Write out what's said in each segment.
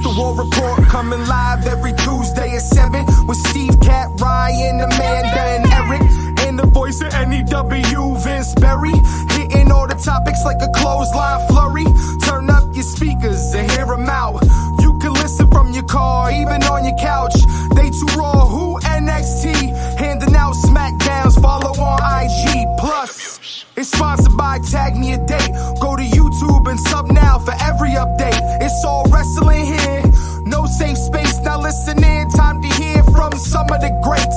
The War Report coming live every Tuesday at 7 with Steve, Cat, Ryan, Amanda, and Eric. And the voice of NEW, Vince Berry. Hitting all the topics like a clothesline flurry. Turn up your speakers and hear them out. You can listen from your car, even on your couch. They too raw, who NXT? Handing out SmackDowns, follow on IG. Plus, it's sponsored by Tag Me a Date. Go to YouTube and sub now for every update. It's all wrestling here, no safe space. Now listen in, time to hear from some of the greats.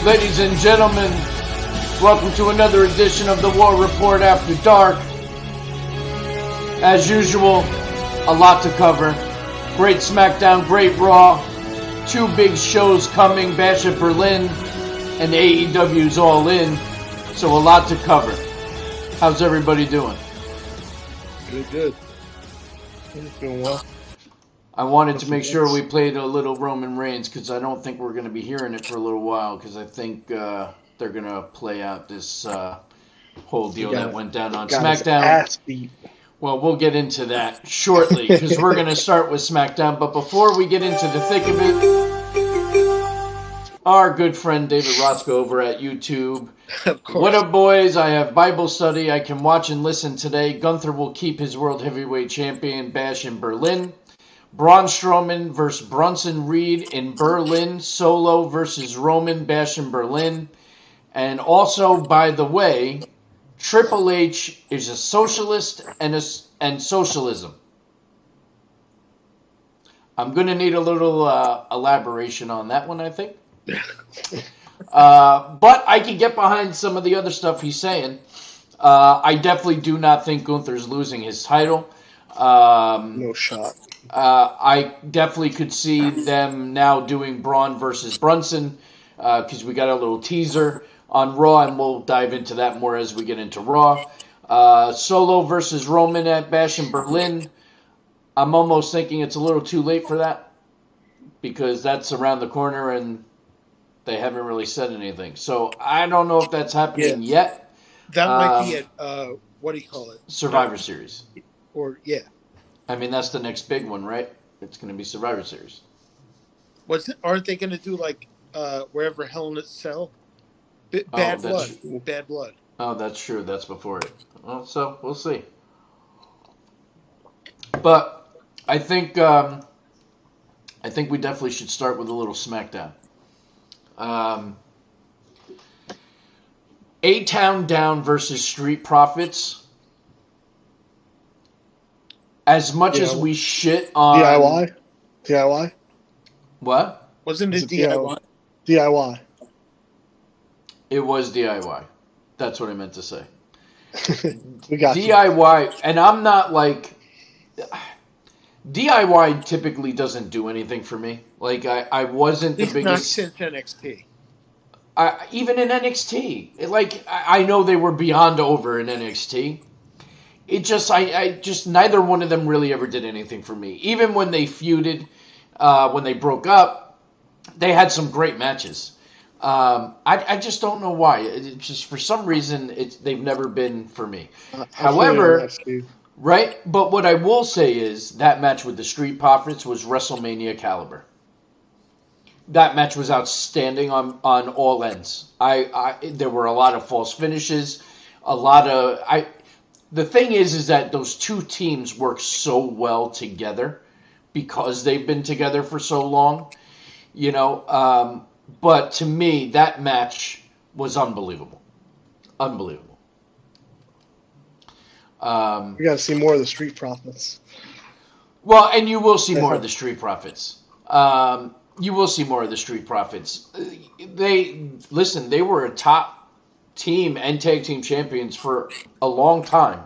Ladies and gentlemen, welcome to another edition of the War Report After Dark. As usual, a lot to cover. Great SmackDown, great Raw. Two big shows coming, Bash at Berlin and AEW's All In. So a lot to cover. How's everybody doing? Good. It's doing well. I wanted to make sure we played a little Roman Reigns because I don't think we're going to be hearing it for a little while because I think they're going to play out this whole deal that went down on SmackDown. Well, we'll get into that shortly because we're going to start with SmackDown. But before we get into the thick of it, our good friend David Roscoe over at YouTube. Of course. What up, boys? I have Bible study I can watch and listen today. Gunther will keep his World Heavyweight Champion Bash in Berlin. Braun Strowman versus Bronson Reed in Berlin. Solo versus Roman Bash in Berlin. And also, by the way, Triple H is a socialist and socialism. I'm going to need a little elaboration on that one, I think. But I can get behind some of the other stuff he's saying. I definitely do not think Gunther's losing his title. No shot. I definitely could see them now doing Braun versus Brunson because we got a little teaser on Raw, and we'll dive into that more as we get into Raw. Solo versus Roman at Bash in Berlin. I'm almost thinking it's a little too late for that because that's around the corner and they haven't really said anything. So I don't know if that's happening yet. That might be at, what do you call it? Survivor Series. Or, yeah. I mean, that's the next big one, right? It's going to be Survivor Series. Aren't they going to do, like, wherever Hell in a Cell? Bad Blood. Oh, that's true. That's before it. Well, so, we'll see. But I think we definitely should start with a little SmackDown. A-Town Down versus Street Profits. As much as we shit on... DIY? What? Wasn't it DIY? DIY. It was DIY. That's what I meant to say. We got DIY, you. And I'm not like... DIY typically doesn't do anything for me. Like, I wasn't the biggest... Not since NXT. Even in NXT. I know they were beyond over in NXT. It just, I just, neither one of them really ever did anything for me. Even when they feuded, when they broke up, they had some great matches. I just don't know why. It's just, for some reason, they've never been for me. However, Right? But what I will say is that match with the Street Profits was WrestleMania caliber. That match was outstanding on all ends. There were a lot of false finishes, the thing is that those two teams work so well together because they've been together for so long, but to me, that match was unbelievable. Unbelievable. We got to see more of the Street Profits. Well, and you will see more of the Street Profits. You will see more of the Street Profits. They were a top team and tag team champions for a long time.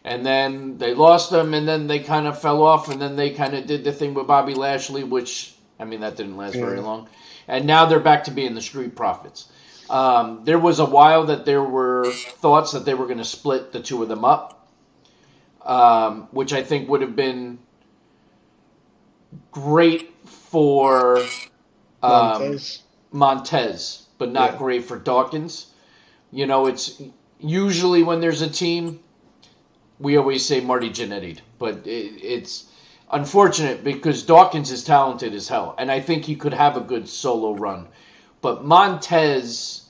And then they lost them, and then they kind of fell off, and then they kind of did the thing with Bobby Lashley, which, that didn't last very long. And now they're back to being the Street Profits. There was a while that there were thoughts that they were going to split the two of them up, which I think would have been great for Montez, but not great for Dawkins. It's usually when there's a team, we always say Marty Jannetty, but it's unfortunate because Dawkins is talented as hell, and I think he could have a good solo run. But Montez,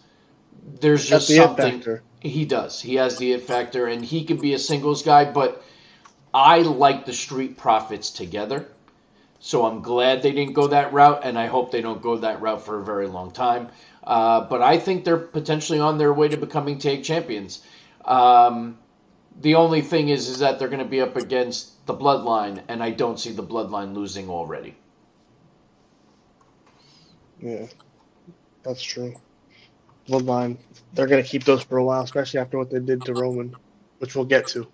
there's just something. He does. He has the it factor, and he can be a singles guy, but I like the Street Profits together. So I'm glad they didn't go that route, and I hope they don't go that route for a very long time. But I think they're potentially on their way to becoming tag champions. The only thing is that they're going to be up against the Bloodline, and I don't see the Bloodline losing already. Yeah, that's true. Bloodline, they're going to keep those for a while, especially after what they did to Roman, which we'll get to.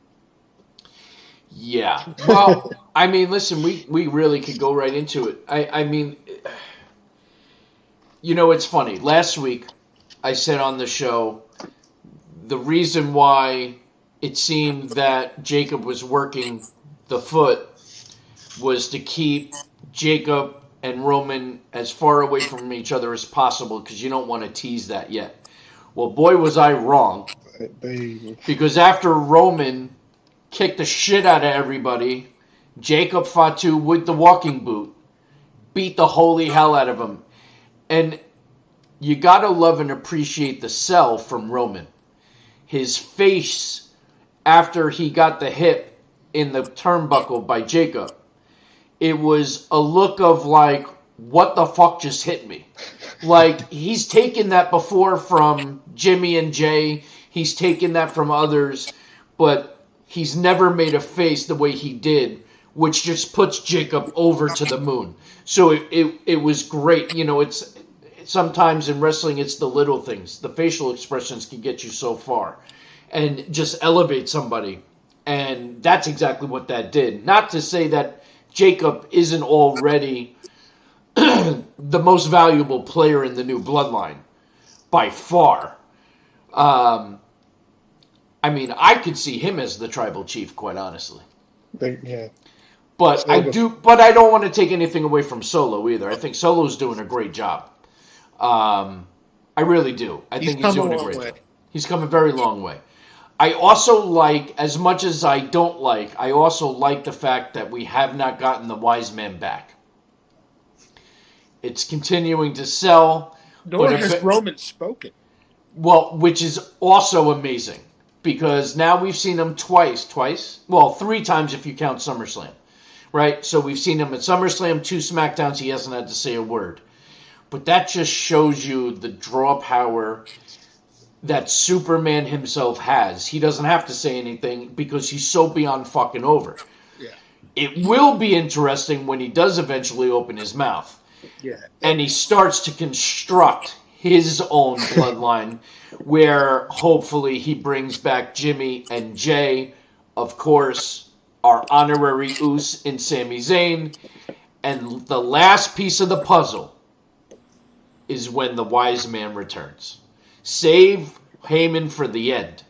Yeah. Well, listen, we really could go right into it. It's funny. Last week, I said on the show, the reason why it seemed that Jacob was working the foot was to keep Jacob and Roman as far away from each other as possible because you don't want to tease that yet. Well, boy, was I wrong. Because after Roman kicked the shit out of everybody, Jacob Fatu with the walking boot beat the holy hell out of him. And you got to love and appreciate the sell from Roman. His face after he got the hit in the turnbuckle by Jacob, it was a look of like, what the fuck just hit me? Like, he's taken that before from Jimmy and Jay. He's taken that from others, but he's never made a face the way he did, which just puts Jacob over to the moon. So it was great. It's sometimes in wrestling, it's the little things. The facial expressions can get you so far and just elevate somebody. And that's exactly what that did. Not to say that Jacob isn't already the most valuable player in the new Bloodline by far. I could see him as the tribal chief, quite honestly. Yeah. But I don't want to take anything away from Solo either. I think Solo's doing a great job. I really do. I think he's doing a great job. He's come a very long way. I also like, as much as I don't like, I also like the fact that we have not gotten the wise man back. It's continuing to sell. Nor has Roman spoken. Well, which is also amazing. Because now we've seen him twice. Well, 3 times if you count SummerSlam. Right? So we've seen him at SummerSlam, 2 SmackDowns, he hasn't had to say a word. But that just shows you the draw power that Superman himself has. He doesn't have to say anything because he's so beyond fucking over. Yeah. It will be interesting when he does eventually open his mouth. Yeah. And he starts to construct his own bloodline where hopefully he brings back Jimmy and Jay, of course, our honorary Uce in Sami Zayn. And the last piece of the puzzle is when the wise man returns. Save Heyman for the end.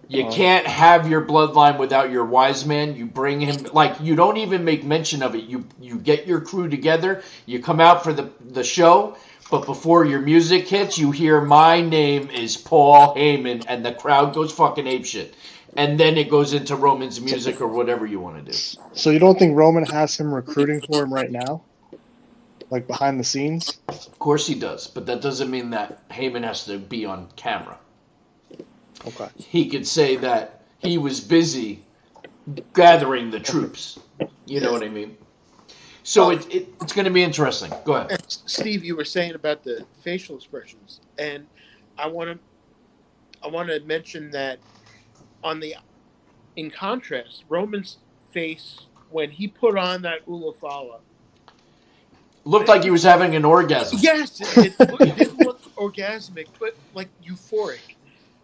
You can't have your bloodline without your wise man. You bring him, you don't even make mention of it. You get your crew together, you come out for the show, but before your music hits, you hear, "My name is Paul Heyman," and the crowd goes fucking apeshit. and then it goes into Roman's music or whatever you want to do. So you don't think Roman has him recruiting for him right now, like behind the scenes? Of course he does, but that doesn't mean that Heyman has to be on camera. Okay. He could say that he was busy gathering the troops. You know what I mean? So it's going to be interesting. Go ahead. And Steve, you were saying about the facial expressions, and I want to mention that in contrast, Roman's face when he put on that Ulafala looked like he was having an orgasm. Yes, it didn't look orgasmic, but like euphoric.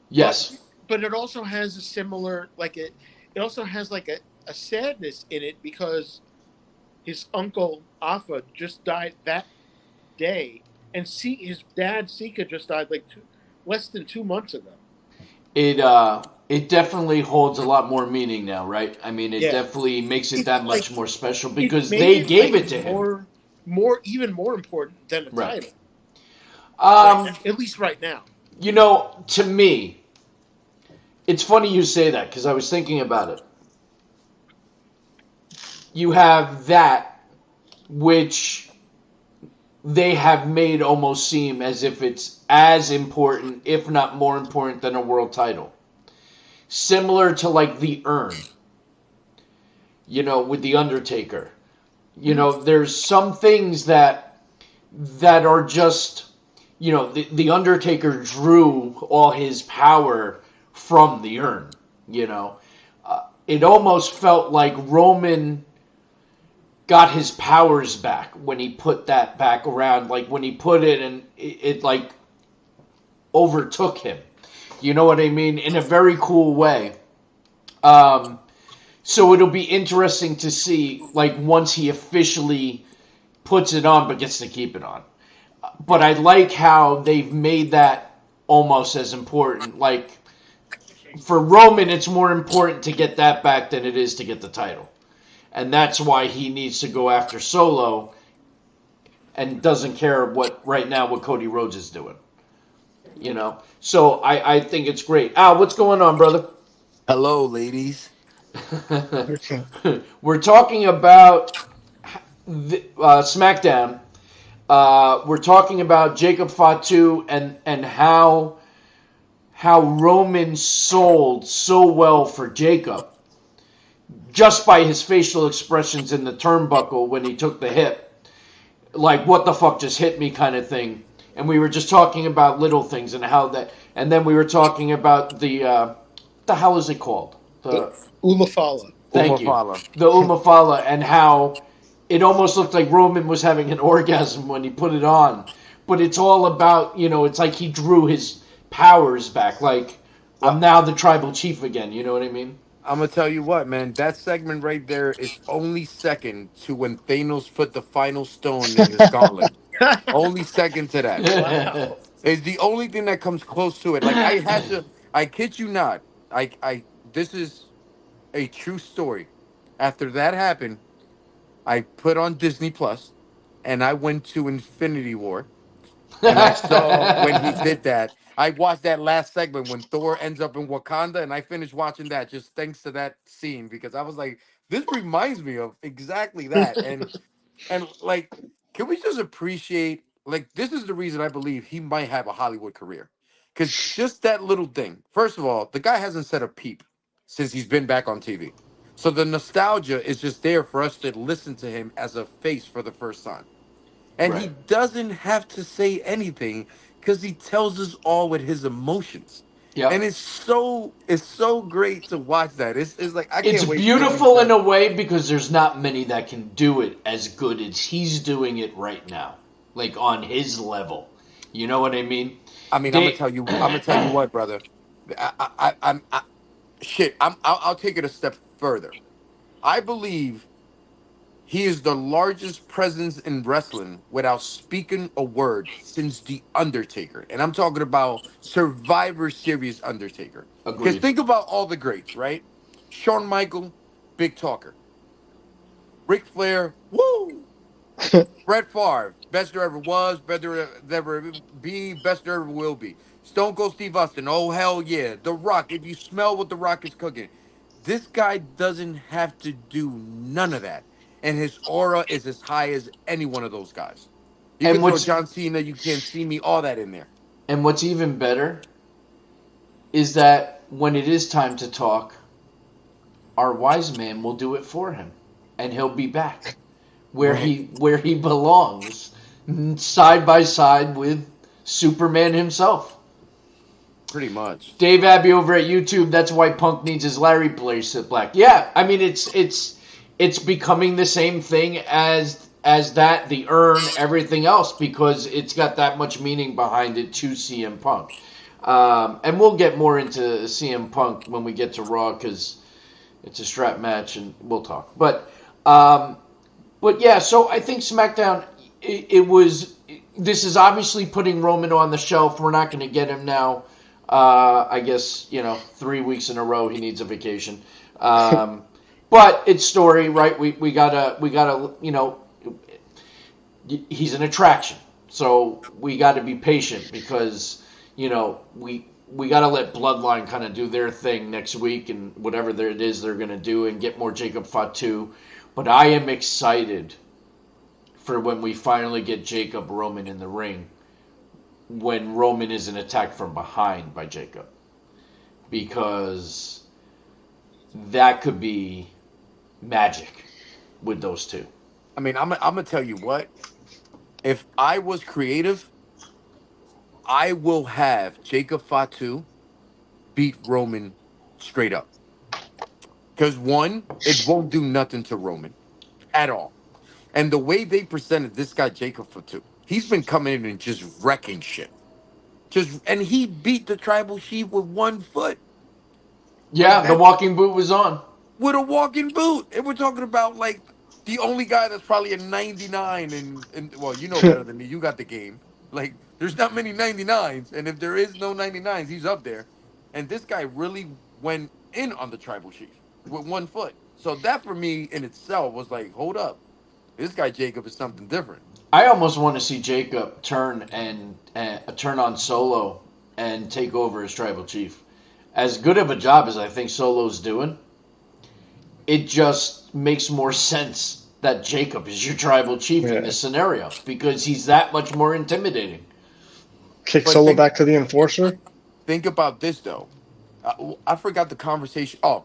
Yes, but it also has a similar it also has like a sadness in it because his uncle Afa just died that day, and his dad Sika just died less than 2 months ago. It definitely holds a lot more meaning now, right? I mean, it definitely makes it that much more special because they gave it to him. Even more important than a title. At least right now. You know, to me, it's funny you say that because I was thinking about it. You have that, which they have made almost seem as if it's as important, if not more important, than a world title. Similar to like the Urn, you know, with The Undertaker. You know, there's some things that are just, you know, the Undertaker drew all his power from the Urn, you know. It almost felt like Roman got his powers back when he put that back around, like when he put it and it like overtook him. You know what I mean? In a very cool way. So it'll be interesting to see, like, once he officially puts it on, but gets to keep it on. But I like how they've made that almost as important. Like, for Roman, it's more important to get that back than it is to get the title. And that's why he needs to go after Solo and doesn't care what Cody Rhodes is doing. You know? So I think it's great. Al, what's going on, brother? Hello, ladies. We're talking about SmackDown. We're talking about Jacob Fatu and how Roman sold so well for Jacob just by his facial expressions in the turnbuckle when he took the hit. Like, what the fuck just hit me kind of thing. And we were just talking about little things and how that... And then we were talking about the hell is it called? The Ulafala. Thank you. The Umafala, and how it almost looked like Roman was having an orgasm when he put it on. But it's all about, you know, it's like he drew his powers back. Like, I'm now the tribal chief again. You know what I mean? I'm going to tell you what, man. That segment right there is only second to when Thanos put the final stone in his gauntlet. Only second to that. Wow. It's the only thing that comes close to it. Like, I kid you not. This is a true story. After that happened, I put on Disney Plus and I went to Infinity War. And I saw when he did that. I watched that last segment when Thor ends up in Wakanda, and I finished watching that just thanks to that scene because I was like, this reminds me of exactly that. And like, can we just appreciate, like, this is the reason I believe he might have a Hollywood career. Because just that little thing. First of all, the guy hasn't said a peep since he's been back on TV. So the nostalgia is just there for us to listen to him as a face for the first time. And he doesn't have to say anything because he tells us all with his emotions. Yeah. And it's so great to watch that. It's like I can't It's wait. beautiful in a way because there's not many that can do it as good as he's doing it right now. Like on his level. You know what I mean? I'm gonna tell you what, brother. I'll take it a step further. I believe he is the largest presence in wrestling without speaking a word since The Undertaker. And I'm talking about Survivor Series Undertaker. Because think about all the greats, right? Shawn Michaels, big talker. Ric Flair, woo! Bret Favre, Best there ever was, best there ever be, best there ever will be. Stone Cold Steve Austin, oh hell yeah. The Rock, if you smell what The Rock is cooking. This guy doesn't have to do none of that. And his aura is as high as any one of those guys. You And can throw what's John Cena, you can't see me, all that in there. and what's even better is that when it is time to talk, our wise man will do it for him, and he'll be back where he belongs, side by side with Superman himself. Pretty much. Dave Abbey over at YouTube. That's why Punk needs his Larry place at Black. Yeah, I mean it's becoming the same thing as that, the urn, everything else, because it's got that much meaning behind it to CM Punk. And we'll get more into CM Punk when we get to Raw because it's a strap match and we'll talk. But yeah, so I think SmackDown, this is obviously putting Roman on the shelf. We're not going to get him now. I guess, 3 weeks in a row he needs a vacation. But it's story, right? We gotta, he's an attraction. So we got to be patient because, we got to let Bloodline kind of do their thing next week and whatever it is they're going to do and get more Jacob Fatu. But I am excited for when we finally get Jacob Roman in the ring, when Roman isn't attacked from behind by Jacob. Because that could be magic with those two. I mean, I'm going to tell you what. If I was creative, I will have Jacob Fatu beat Roman straight up. Because one, it won't do nothing to Roman at all. And the way they presented this guy, Jacob Fatu, he's been coming in and just wrecking shit. And he beat the Tribal Chief with 1 foot. Yeah, the walking boot was on. With a walking boot. And we're talking about, like, the only guy that's probably a 99. And well, you know better than me. You got the game. Like, there's not many 99s. And if there is no 99s, he's up there. And this guy really went in on the Tribal Chief with 1 foot. So that, for me, in itself, was like, hold up. This guy, Jacob, is something different. I almost want to see Jacob turn on Solo and take over as Tribal Chief. As good of a job as I think Solo's doing, it just makes more sense that Jacob is your Tribal Chief in this scenario because he's that much more intimidating. Kick Solo back to the Enforcer? Think about this, though. I forgot the conversation. Oh,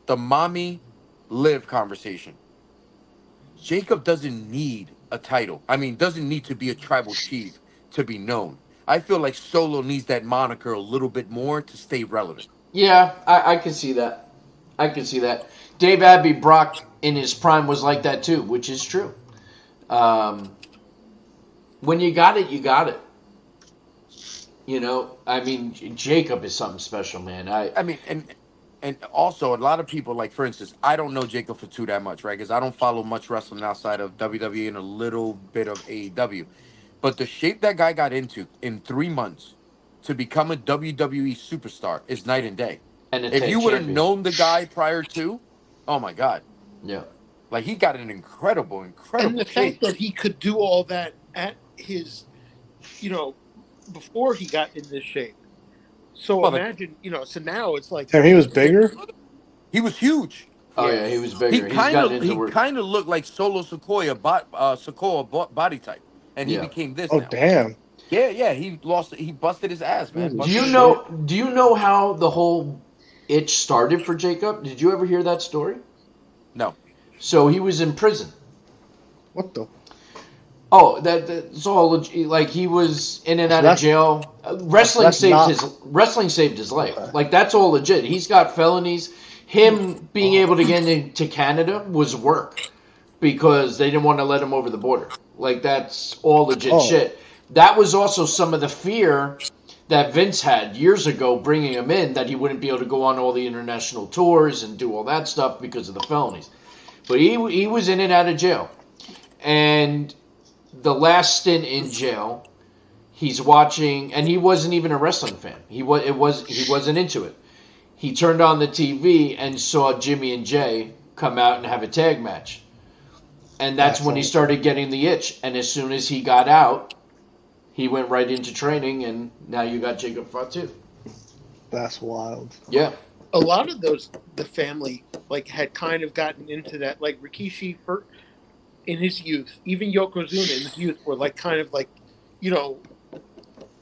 the Mommy Liv conversation. Jacob doesn't need a title. I mean, doesn't need to be a Tribal Chief to be known. I feel like Solo needs that moniker a little bit more to stay relevant. Yeah, I can see that. I can see that. Dave Abbey, Brock in his prime was like that too, which is true. When you got it, you got it. I mean, Jacob is something special, man. I mean, and also a lot of people, like, for instance, I don't know Jacob Fatu that much, right? Because I don't follow much wrestling outside of WWE and a little bit of AEW. But the shape that guy got into in 3 months to become a WWE superstar is night and day. And if you would have known the guy prior to, oh my God. Yeah. Like, he got an incredible And the shape. fact that he could do all that at his, before he got in this shape. So imagine, so now it's like... Damn, he was bigger? He was huge. Oh, yeah, he was bigger. He kind of looked like Solo Sikoa body type. And he became this now. Oh, damn. Yeah, he busted his ass, man. Do you know how the whole itch started for Jacob? Did you ever hear that story? No. So he was in prison. What the? Oh, that's all. Like, he was in and out of jail. Wrestling saved his life. Okay. Like, that's all legit. He's got felonies. Him being able to get into Canada was work because they didn't want to let him over the border. Like, that's all legit shit. That was also some of the fear that Vince had years ago bringing him in, that he wouldn't be able to go on all the international tours and do all that stuff because of the felonies. But he was in and out of jail. And the last stint in jail, he's watching, and he wasn't even a wrestling fan. He wasn't into it. He turned on the TV and saw Jimmy and Jay come out and have a tag match. And that's when he started getting the itch. And as soon as he got out, he went right into training, and now you got Jacob Fatu. That's wild. Yeah. A lot of those, the family, like, had kind of gotten into that. Like, Rikishi, in his youth, even Yokozuna in his youth were, like, kind of like, you know,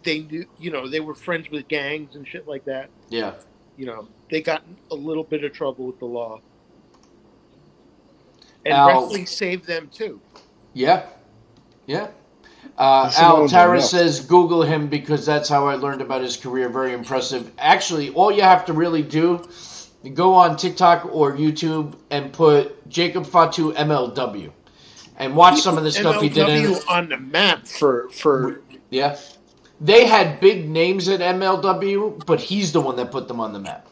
they knew, you know, they were friends with gangs and shit like that. Yeah. You know, they got in a little bit of trouble with the law. And Al- wrestling saved them, too. Yeah. Yeah. That's Al another Tara one, yeah. says, Google him because that's how I learned about his career. Very impressive. Actually, all you have to really do, go on TikTok or YouTube and put Jacob Fatu MLW and watch some of the stuff he did. MLW on the map for Yeah. They had big names at MLW, but he's the one that put them on the map.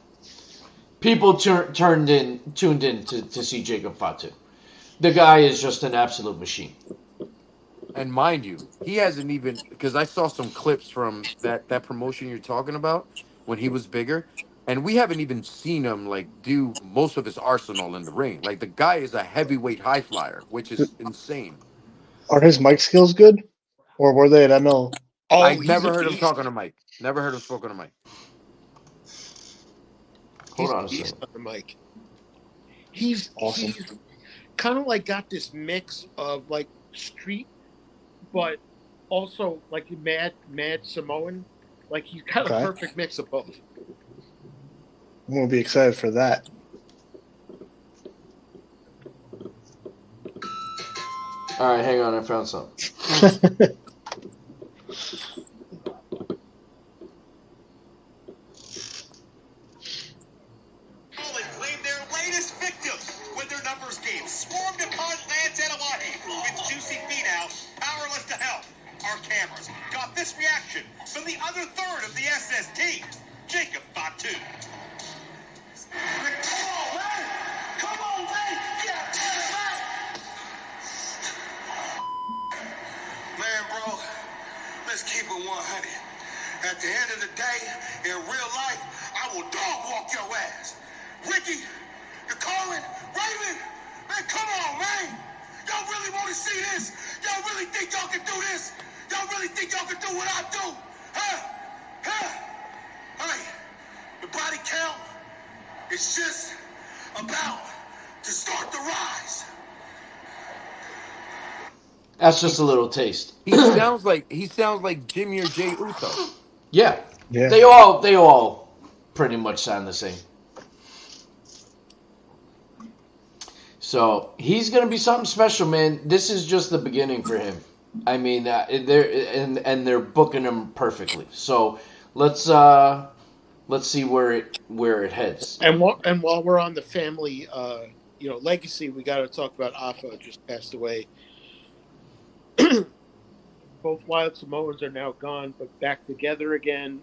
People tuned in to see Jacob Fatu. The guy is just an absolute machine. And mind you, he hasn't even, because I saw some clips from that promotion you're talking about when he was bigger, and we haven't even seen him like do most of his arsenal in the ring. Like, the guy is a heavyweight high flyer, which is insane. Are his mic skills good? Or were they at ML? Oh, I he's never a heard him beast. talking to Mike. Never heard him spoken to Mike. He's Hold on a a beast second. on the mic. He's Awesome. He's kind of like got this mix of like street, but also like mad Samoan. Like he's got Okay. a perfect mix of both. I'm gonna be excited for that. All right, hang on. I found something. Claimed their latest victims when their numbers game swarmed upon Lance Elawahi with Juicy Finau powerless to help. Our cameras got this reaction from the other third of the SST, Jacob Fatu. Come on, man! Come on, man! Yeah, man, bro, let's keep it 100. At the end of the day, in real life, I will dog walk your ass. Ricky, Colin, Raven, man, come on, man. Y'all really want to see this? Y'all really think y'all can do this? Y'all really think y'all can do what I do? Huh? Hey, the body count is just about to start the rise. That's just a little taste. He sounds like Jimmy or Jay Uso. Yeah. Yeah. They all pretty much sound the same. So he's gonna be something special, man. This is just the beginning for him. I mean, they're booking him perfectly. So let's see where it heads. And while we're on the family, legacy, we got to talk about Afa just passed away. Both Wild Samoans are now gone, but back together again.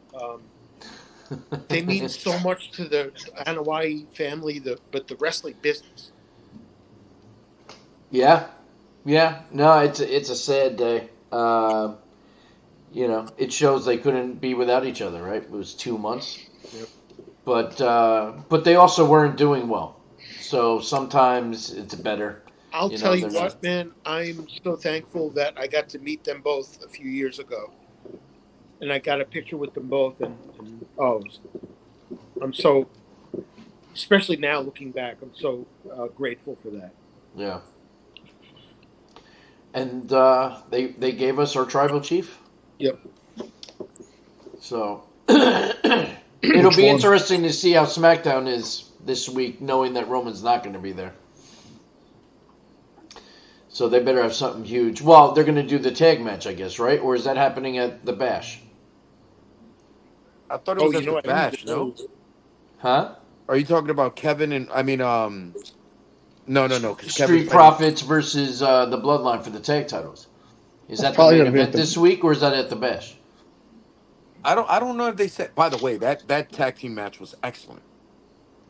They mean so much to the Anoa'i family, but the wrestling business. Yeah. No, it's a sad day. It shows they couldn't be without each other, right? It was 2 months. Yep. But they also weren't doing well. So sometimes it's better. I'll tell you they're what, not. man. I'm so thankful that I got to meet them both a few years ago, and I got a picture with them both. And I'm so, especially now looking back, I'm so grateful for that. Yeah. And they gave us our tribal chief. Yep. So it'll Which be one? interesting to see how SmackDown is this week, knowing that Roman's not going to be there. So they better have something huge. Well, they're going to do the tag match, I guess, right? Or is that happening at the Bash? I thought it was at the I Bash, don't no? even know. Huh? Are you talking about Kevin and no, because Street Profits versus the Bloodline for the tag titles. Is that the Probably main gonna be event at the- this week, or is that at the Bash? I don't know if they said. By the way, that tag team match was excellent.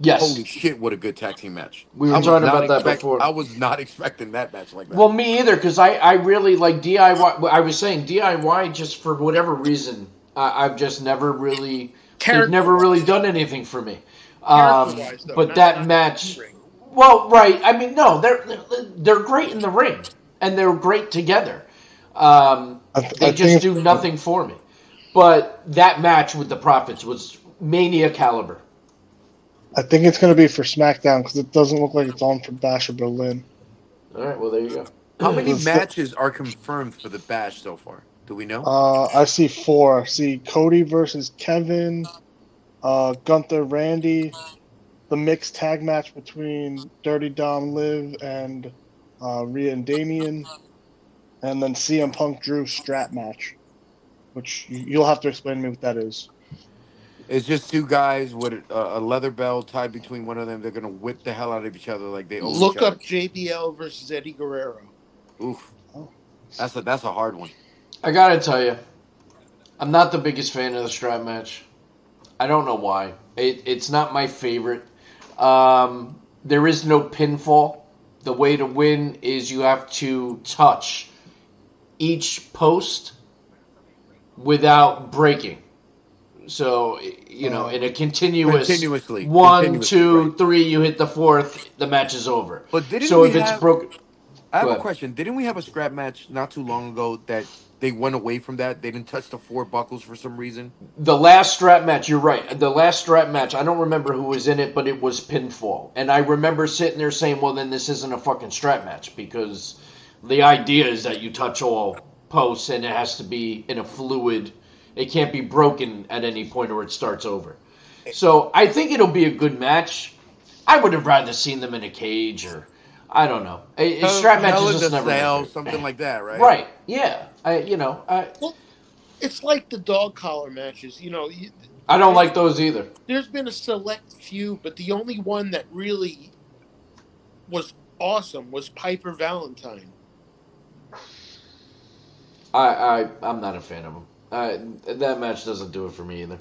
Yes. Holy shit, what a good tag team match. We were I was talking not about that before. I was not expecting that match like that. Well, me either, because I really like DIY. I was saying DIY just for whatever reason. I've just never really, they've never really done anything for me. Character-wise, though, But not- that not match, in-ring. Well, right. I mean, no, they're great in the ring, and they're great together. They I just think do nothing for me. But that match with the Profits was Mania caliber. it's going to be for SmackDown because it doesn't look like it's on for Bash of Berlin. All right, well there you go. How many It's the- matches are confirmed for the Bash so far? Do we know? I see 4. I see Cody versus Kevin, Gunther, Randy, the mixed tag match between Dirty Dom, Liv, and Rhea and Damien, and then CM Punk Drew strap match, which you'll have to explain to me what that is. It's just two guys with a leather belt tied between one of them. They're gonna whip the hell out of each other like they owe each Look other. up JBL versus Eddie Guerrero. Oof, Oh. that's a hard one. I gotta tell you, I'm not the biggest fan of the strap match. I don't know why. It's not my favorite. There is no pinfall. The way to win is you have to touch each post without breaking. So, you know, in a Continuously, 1, 2, right. 3, you hit the fourth, the match is over. But didn't So we if it's have? broken, I have go a ahead. question. Didn't we have a scrap match not too long ago that they went away from that? They didn't touch the 4 buckles for some reason. The last strap match, you're right. The last strap match, I don't remember who was in it, but it was pinfall. And I remember sitting there saying, well, then this isn't a fucking strap match because the idea is that you touch all posts and it has to be in a fluid. It can't be broken at any point or it starts over. So I think it'll be a good match. I would have rather seen them in a cage or, I don't know. A strap match Hell is in just the never my Cell, favorite. something like that, right? Right, yeah. Well, it's like the dog collar matches. You know, I don't like those either. there's been a select few, but the only one that really was awesome was Piper Valentine. I'm not a fan of them. That match doesn't do it for me either.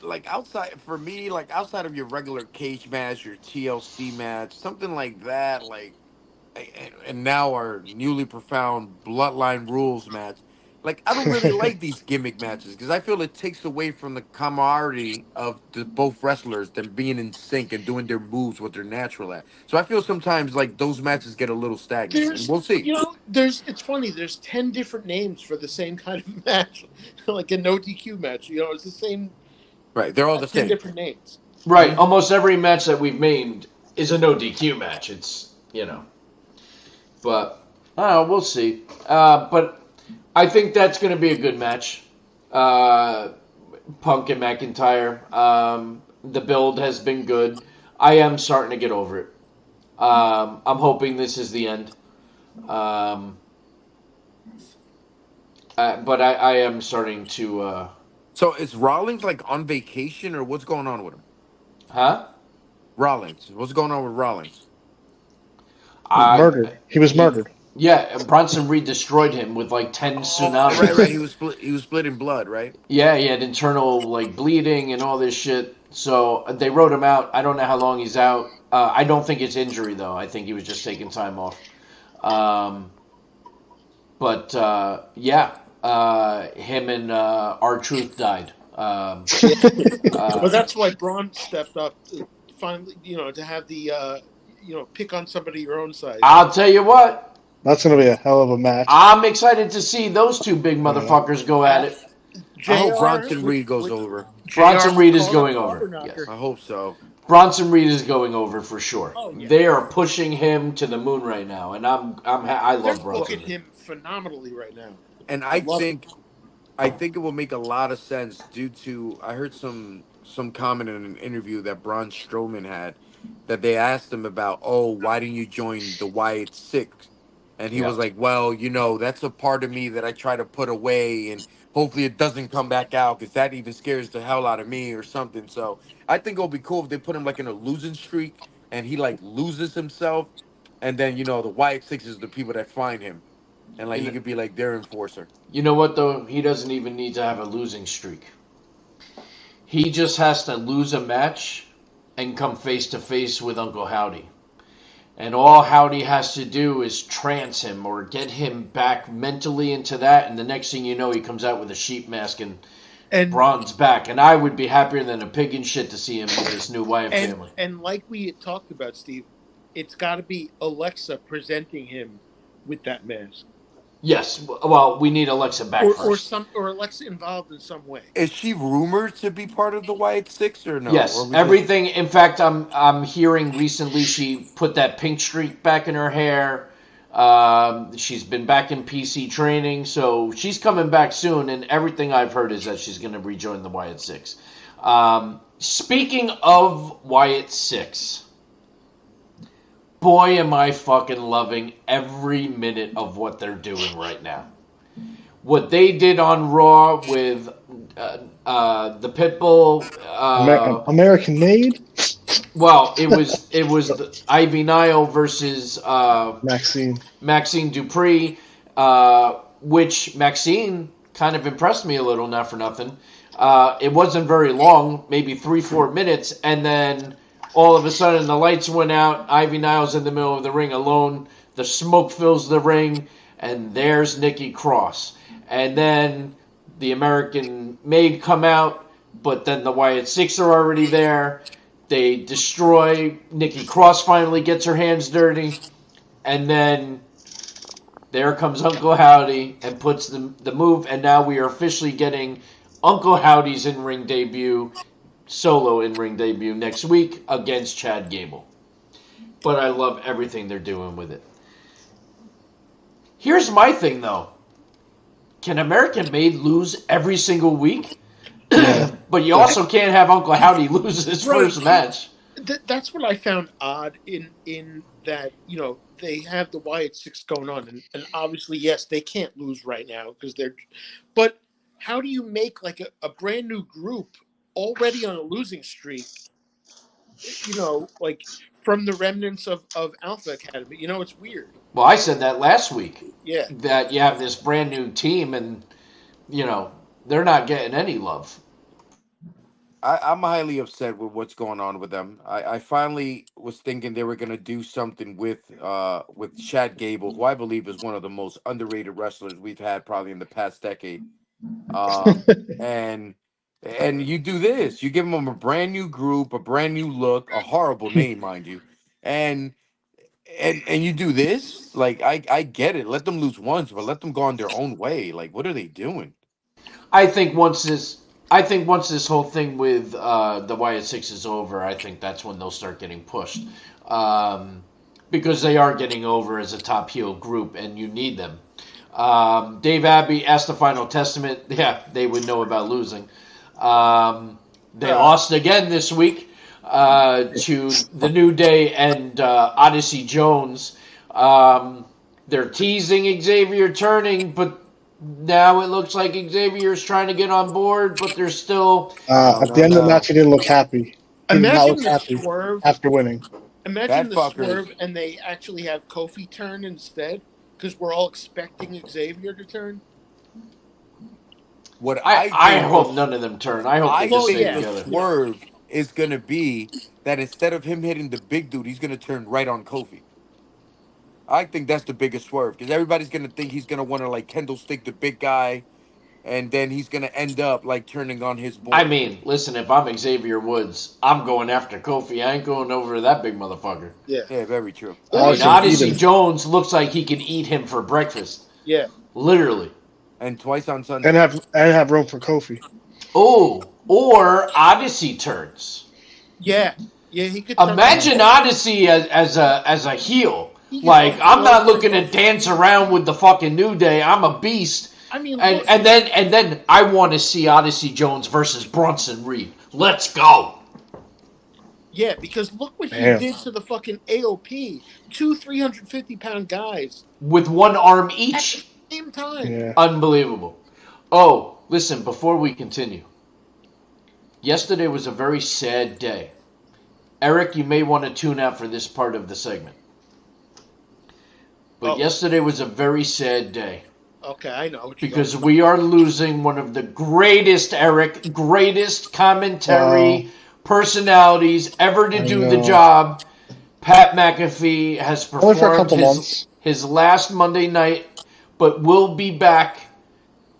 Like outside for me, like outside of your regular cage match, your TLC match, something like that, like and now our newly profound Bloodline Rules match. Like I don't really like these gimmick matches because I feel it takes away from the camaraderie of the both wrestlers, them being in sync and doing their moves what they're natural at. So I feel sometimes like those matches get a little stagnant, and There's, we'll see. it's funny. There's 10 different names for the same kind of match, like a no DQ match. You know, it's the same. Right, they're all the 10 same. different names. Right. Almost every match that we've made is a no DQ match. It's but we'll see. But I think that's going to be a good match. Punk and McIntyre. The build has been good. I am starting to get over it. I'm hoping this is the end. But I am starting to. So is Rollins like on vacation or what's going on with him? Huh? Rollins, what's going on with Rollins? Murdered. He was murdered. Yeah, Bronson Reed destroyed him with like 10 tsunamis. Right. He was split in blood, right? Yeah, he had internal like bleeding and all this shit. So they wrote him out. I don't know how long he's out. I don't think it's injury though. I think he was just taking time off. Him and R-Truth died. Well, that's why Braun stepped up to finally, to have the, pick on somebody your own size. I'll tell you what. That's going to be a hell of a match. I'm excited to see those two big motherfuckers go at it. I hope JR Bronson Reed goes over. Bronson Reed is called going a over. knocker. Yes. I hope so. Bronson Reed is going over for sure. Oh, yeah. They are pushing him to the moon right now, and I They're love Bronson booking Reed. him phenomenally right now. And I love think it will make a lot of sense due to I heard some comment in an interview that Braun Strowman had that they asked him about, why didn't you join the Wyatt Six? And he was like, well, that's a part of me that I try to put away and hopefully it doesn't come back out because that even scares the hell out of me or something. So I think it'll be cool if they put him like in a losing streak and he like loses himself. And then, the Wyatt Six is the people that find him. And like he could be like their enforcer. You know what though? He doesn't even need to have a losing streak. He just has to lose a match and come face to face with Uncle Howdy. And all Howdy has to do is trance him or get him back mentally into that, and the next thing you know, he comes out with a sheep mask and And Braun's back, and I would be happier than a pig in shit to see him with this new Wyatt family. and like we had talked about, Steve, it's got to be Alexa presenting him with that mask, Yes, well, we need Alexa back first. or Alexa involved in some way. Is she rumored to be part of the Wyatt Six or no? Yes, Or we everything. In fact, I'm hearing recently she put that pink streak back in her hair. She's been back in PC training, so she's coming back soon. And everything I've heard is that she's going to rejoin the Wyatt Six. Speaking of Wyatt Six, boy, am I fucking loving every minute of what they're doing right now. What they did on Raw with the Pitbull. American made Well, it was the Ivy Nile versus Maxine Dupree, which Maxine kind of impressed me a little, not for nothing. It wasn't very long, maybe 3-4 minutes, and then all of a sudden the lights went out. Ivy Nile's in the middle of the ring alone. The smoke fills the ring, and there's Nikki Cross. And then the American Maid come out, but then the Wyatt Six are already there. They destroy. Nikki Cross finally gets her hands dirty. And then there comes Uncle Howdy and puts the move. And now we are officially getting Uncle Howdy's in-ring debut, solo in-ring debut next week against Chad Gable. But I love everything they're doing with it. Here's my thing, though. Can American Made lose every single week? But you also can't have Uncle Howdy lose his first match. That's what I found odd in that, you know, they have the Wyatt Six going on, and obviously, yes, they can't lose right now because they're. But how do you make like a brand new group already on a losing streak? You know, like from the remnants of Alpha Academy. You know, it's weird. Well, I said that last week. Yeah. That you have this brand new team, and you know they're not getting any love. I'm highly upset with what's going on with them. I finally was thinking they were gonna do something with Chad Gable, who I believe is one of the most underrated wrestlers we've had probably in the past decade. And you do this, you give them a brand new group, a brand new look, a horrible name, mind you, and you do this. Like I get it, let them lose once, but let them go on their own way. Like, what are they doing? I think once this whole thing with the Wyatt Six is over, I think that's when they'll start getting pushed. Because they are getting over as a top heel group, and you need them. Dave Abbey asked the Final Testament. Yeah, they would know about losing. They lost again this week to the New Day and Odyssey Jones. They're teasing Xavier turning, but now it looks like Xavier's trying to get on board, but they're still... at the end of the match, he didn't look happy. He did not Imagine look the happy swerve. after winning. Imagine the fuckers. swerve, and they actually have Kofi turn instead, because we're all expecting Xavier to turn. What I hope none of them turn. I hope they just stay yeah. together. swerve is gonna be that instead of him hitting the big dude, he's gonna turn right on Kofi. I think that's the biggest swerve because everybody's gonna think he's gonna want to like Kendall stick the big guy, and then he's gonna end up like turning on his boy. I mean, listen, if I'm Xavier Woods, I'm going after Kofi. I ain't going over to that big motherfucker. Yeah. Yeah, very true. And Odyssey Jones looks like he can eat him for breakfast. Yeah. Literally. And twice on Sunday. And have room for Kofi. Oh, or Odyssey turns. Yeah. Yeah, he could turn. Imagine Odyssey as a heel. Like, I'm not looking to dance around with the fucking New Day. I'm a beast. I mean, and then I want to see Odyssey Jones versus Bronson Reed. Let's go. Yeah, because look what he did to the fucking AOP. 2 350-pound guys. With one arm each. At the same time. Yeah. Unbelievable. Oh, listen, before we continue. Yesterday was a very sad day. Eric, you may want to tune out for this part of the segment. But yesterday was a very sad day. Okay, I know. Because we are losing one of the greatest, Eric, greatest commentary personalities ever to do the job. Pat McAfee has Only for a performed couple months. his last Monday night, but will be back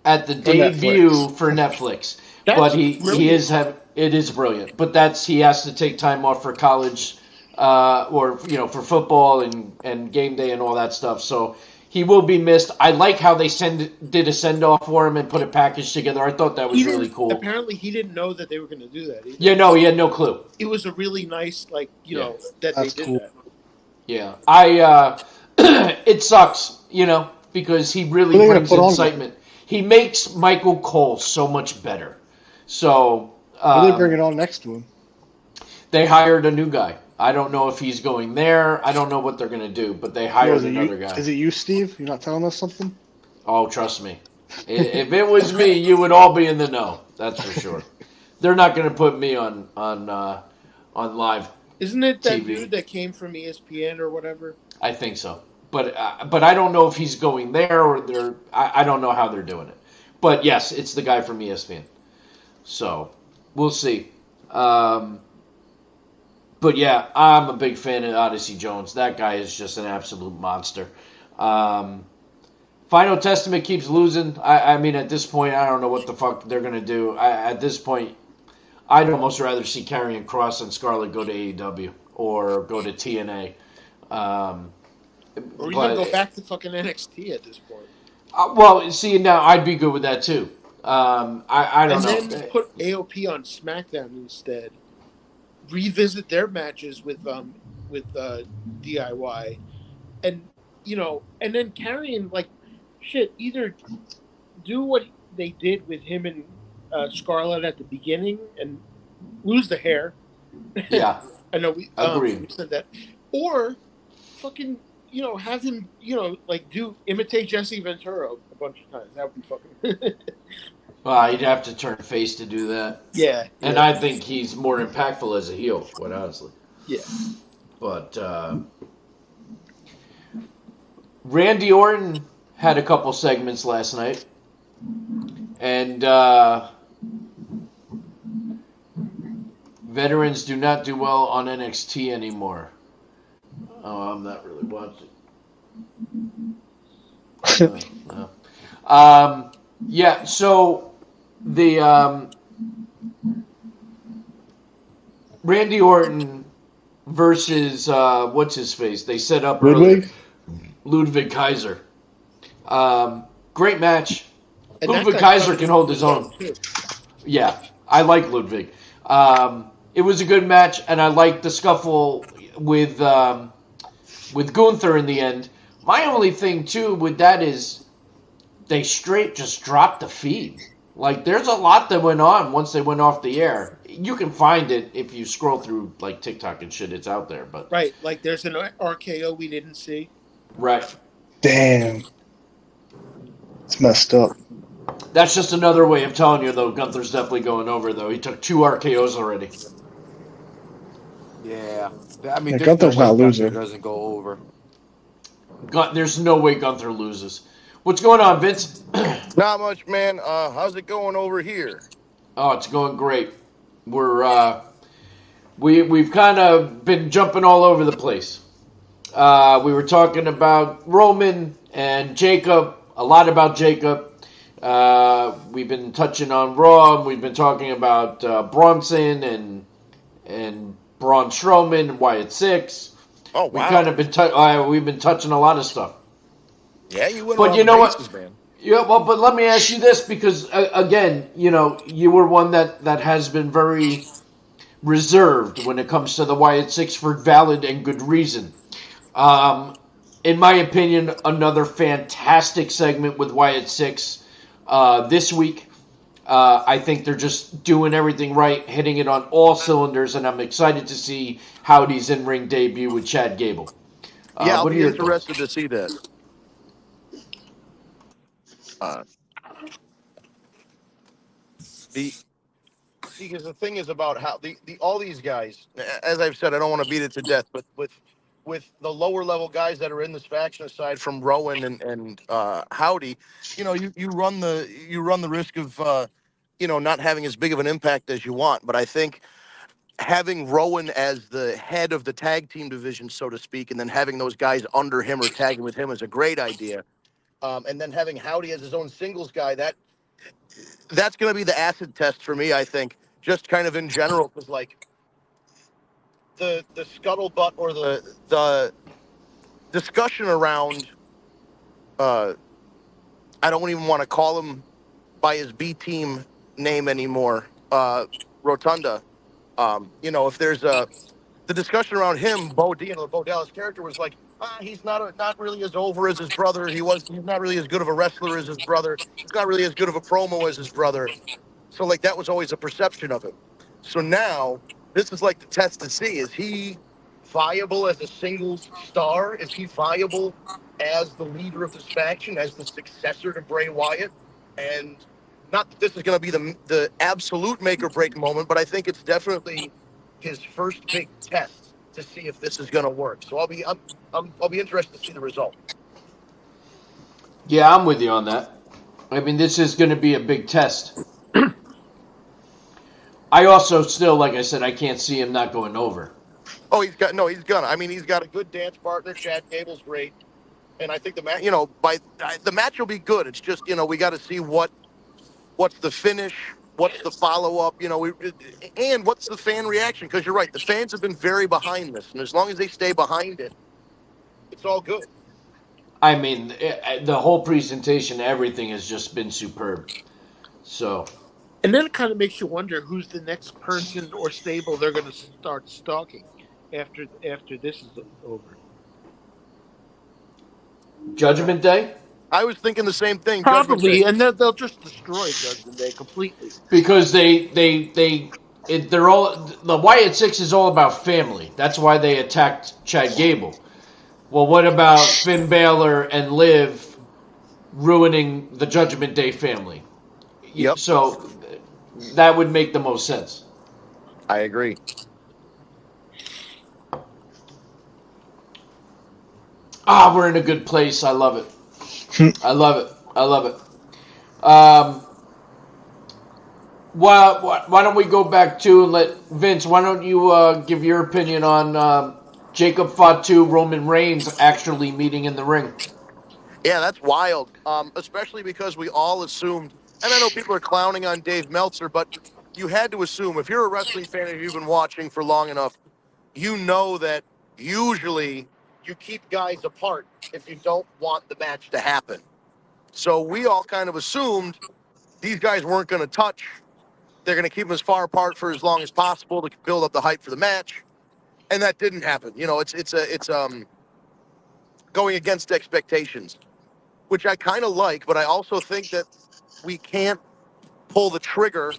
at the debut for Netflix. but That's he brilliant. is have it is brilliant. But he has to take time off for college, or for football and game day and all that stuff. So he will be missed. I like how they did a send off for him and put a package together. I thought that was really cool. Apparently, he didn't know that they were going to do that either. Yeah, no, he had no clue. It was a really nice, that That's they did cool. that. Yeah, it sucks, because he really Who they gonna brings put on excitement. He makes Michael Cole so much better. So Who are they bringing on next to him? they hired a new guy. I don't know if he's going there. I don't know what they're going to do, but they hired another guy. Is it you, Steve? You're not telling us something? Oh, trust me. If it was me, you would all be in the know. That's for sure. They're not going to put me on live. Isn't it that TV. dude that came from ESPN or whatever? I think so, but I don't know if he's going there or they're. I don't know how they're doing it, but yes, it's the guy from ESPN. So we'll see. But yeah, I'm a big fan of Odyssey Jones. That guy is just an absolute monster. Final Testament keeps losing. I mean, at this point, I don't know what the fuck they're gonna do. At this point, I'd almost rather see Karrion Kross and Scarlett go to AEW or go to TNA. Or even go back to fucking NXT at this point. Well, see, now I'd be good with that too. I don't know. And then put AOP on SmackDown instead. Revisit their matches with DIY, and and then carrying either do what they did with him and Scarlett at the beginning and lose the hair. Yeah, I know we said that, or fucking have him imitate Jesse Ventura a bunch of times. That would be fucking. Well, he'd have to turn face to do that. Yeah. And I think he's more impactful as a heel, quite honestly. Yeah. But Randy Orton had a couple segments last night. And veterans do not do well on NXT anymore. Oh, I'm not really watching. No. Yeah, so the Randy Orton versus what's his face? They set up Ludwig Kaiser. Great match. And Ludwig Kaiser can hold his own. Yeah, I like Ludwig. It was a good match, and I liked the scuffle with Gunther in the end. My only thing too with that is they straight just dropped the feed. Like, there's a lot that went on once they went off the air. You can find it if you scroll through TikTok and shit. It's out there, but right, there's an RKO we didn't see. Right. Damn. It's messed up. That's just another way of telling you, though. Gunther's definitely going over, though. He took 2 RKOs already. Yeah, I mean, Gunther's not losing. Gunther doesn't go over. There's no way Gunther loses. What's going on, Vince? Not much, man. How's it going over here? Oh, it's going great. We've kind of been jumping all over the place. We were talking about Roman and Jacob, a lot about Jacob. We've been touching on Raw. And we've been talking about Bronson and Braun Strowman and Wyatt Six. Oh, wow. We've been touching a lot of stuff. Yeah, you went. But you know bases, what? Man. Yeah, well, but let me ask you this, because again, you were one that has been very reserved when it comes to the Wyatt Six for valid and good reason. In my opinion, another fantastic segment with Wyatt Six this week. I think they're just doing everything right, hitting it on all cylinders, and I'm excited to see Howdy's in-ring debut with Chad Gable. Yeah, I'll be interested to see that. Because the thing is about how all these guys, as I've said, I don't want to beat it to death, but with the lower level guys that are in this faction, aside from Rowan and Howdy, you run the risk of not having as big of an impact as you want. But I think having Rowan as the head of the tag team division, so to speak, and then having those guys under him or tagging with him is a great idea. And then having Howdy as his own singles guy, that that's going to be the acid test for me, I think, just kind of in general, because like the scuttlebutt or the discussion around I don't even want to call him by his B team name anymore, Rotunda. If there's the discussion around him, Bo Dallas' character was like, he's not really as over as his brother. He's not really as good of a wrestler as his brother. He's not really as good of a promo as his brother. So like that was always a perception of him. So now this is like the test to see: is he viable as a singles star? Is he viable as the leader of this faction, as the successor to Bray Wyatt? And not that this is going to be the absolute make or break moment, but I think it's definitely his first big test to see if this is going to work. So I'll be interested to see the result. Yeah, I'm with you on that. I mean, this is going to be a big test. I also still, like I said, I can't see him not going over. Oh, he's gonna. I mean, he's got a good dance partner. Chad Gable's great, and I think the match will be good. It's just we got to see what's the finish, what's the follow up, and what's the fan reaction? Because you're right, the fans have been very behind this, and as long as they stay behind it, it's all good. I mean, the whole presentation, everything has just been superb. So. And then it kind of makes you wonder who's the next person or stable they're going to start stalking after this is over. Judgment Day? I was thinking the same thing. Probably, and they'll just destroy Judgment Day completely. Because they're all, the Wyatt Six is all about family. That's why they attacked Chad Gable. Well, what about Finn Balor and Liv ruining the Judgment Day family? Yep. So that would make the most sense. I agree. We're in a good place. I love it. I love it. Why don't we go back to and let Vince? Why don't you give your opinion on Jacob Fatu, Roman Reigns actually meeting in the ring? Yeah, that's wild. Especially because we all assumed, and I know people are clowning on Dave Meltzer, but you had to assume, if you're a wrestling fan and you've been watching for long enough, you know that usually you keep guys apart if you don't want the match to happen. So we all kind of assumed these guys weren't going to touch. They're going to keep them as far apart for as long as possible to build up the hype for the match. And that didn't happen. It's going against expectations, which I kind of like, but I also think that we can't pull the trigger